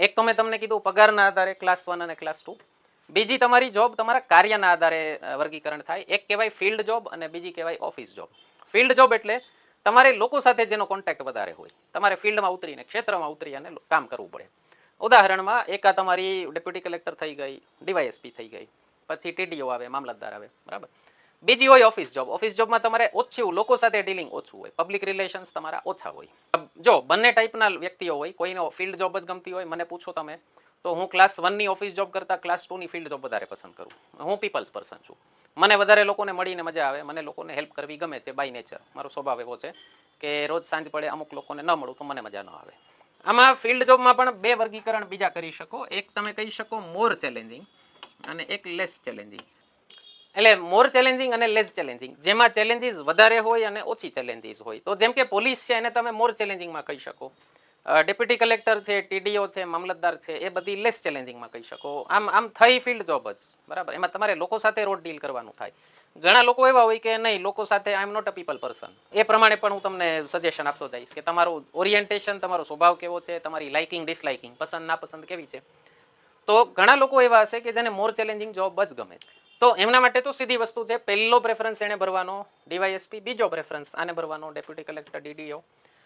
એક તો મેં તમને કીધું પગારના આધારે ક્લાસ 1 અને ક્લાસ 2. બીજી તમારી જોબ તમારા કાર્યના આધારે વર્ગીકરણ થાય. એક કહેવાય ફિલ્ડ જોબ અને બીજી કહેવાય ઓફિસ જોબ. ફિલ્ડ જોબ એટલે તમારે લોકો સાથે જેનો કોન્ટેક્ટ વધારે હોય, તમારે ફિલ્ડમાં ઉતરીને ક્ષેત્રમાં ઉતરી અને કામ કરવું પડે. ઉદાહરણમાં એક આ તમારી ડેપ્યુટી કલેક્ટર થઈ ગઈ, ડીવાયએસપી થઈ ગઈ, પછી ટીડીઓ આવે, મામલતદાર આવે, બરાબર. બીજી હોય ઓફિસ જોબ. ઓફિસ જોબમાં તમારે ઓછું લોકો સાથે ડીલિંગ ઓછું હોય, પબ્લિક રિલેશન્સ તમારા ઓછા હોય. જો બંને ટાઈપના વ્યક્તિઓ હોય, કોઈનો ફિલ્ડ જોબ જ ગમતી હોય, મને પૂછો તમે તો હું ક્લાસ 1ની ઓફિસ જોબ કરતાં ક્લાસ 2ની ફિલ્ડ જોબ વધારે પસંદ કરું. હું પીપલ્સ પર્સન છું. મને વધારે લોકોને મળીને મજા આવે, મને લોકોને હેલ્પ કરવી ગમે છે બાય નેચર. મારો સ્વભાવ એવો છે કે રોજ સાંજ પડે અમુક લોકોને ન મળું તો મને મજા ન આવે. આમાં ફિલ્ડ જોબમાં પણ બે વર્ગીકરણ બીજા કરી શકો. એક તમે કહી શકો મોર ચેલેન્જિંગ અને એક લેસ ચેલેન્જિંગ. એટલે મોર ચેલેન્જિંગ અને લેસ ચેલેન્જિંગ, જેમાં ચેલેન્જીસ વધારે હોય અને ઓછી ચેલેન્જીસ હોય. તો જેમ કે પોલીસ છે એને તમે મોર ચેલેન્જિંગમાં કહી શકો. ડેપ્યુટી કલેક્ટર છે, ટીડીઓ છે, મામલતદાર છે, એ બધી લેસ ચેલેન્જિંગમાં કહી શકો. આમ થઈ ફિલ્ડ જોબ જ, બરાબર. એમાં તમારે લોકો સાથે રોજ ડીલ કરવાનું થાય. ઘણા લોકો એવા હોય કે નહીં, લોકો સાથે I am not a people person. એ પ્રમાણે પણ હું તમને સજેશન આપતો જઈશ કે તમારું ઓરિએન્ટેશન, તમારો સ્વભાવ કેવો છે, તમારી લાઇકિંગ ડિસલાઇકિંગ, પસંદ નાપસંદ કેવી છે. તો ઘણા લોકો એવા હશે કે જેને મોર ચેલેન્જિંગ જોબ જ ગમે. તો એમના માટે તો સીધી વસ્તુ છે, પહેલો પ્રેફરન્સ એને ભરવાનો ડીવાયએસપી, બીજો પ્રેફરન્સ આને ભરવાનો ડેપ્યુટી કલેક્ટર, ડીડીઓ.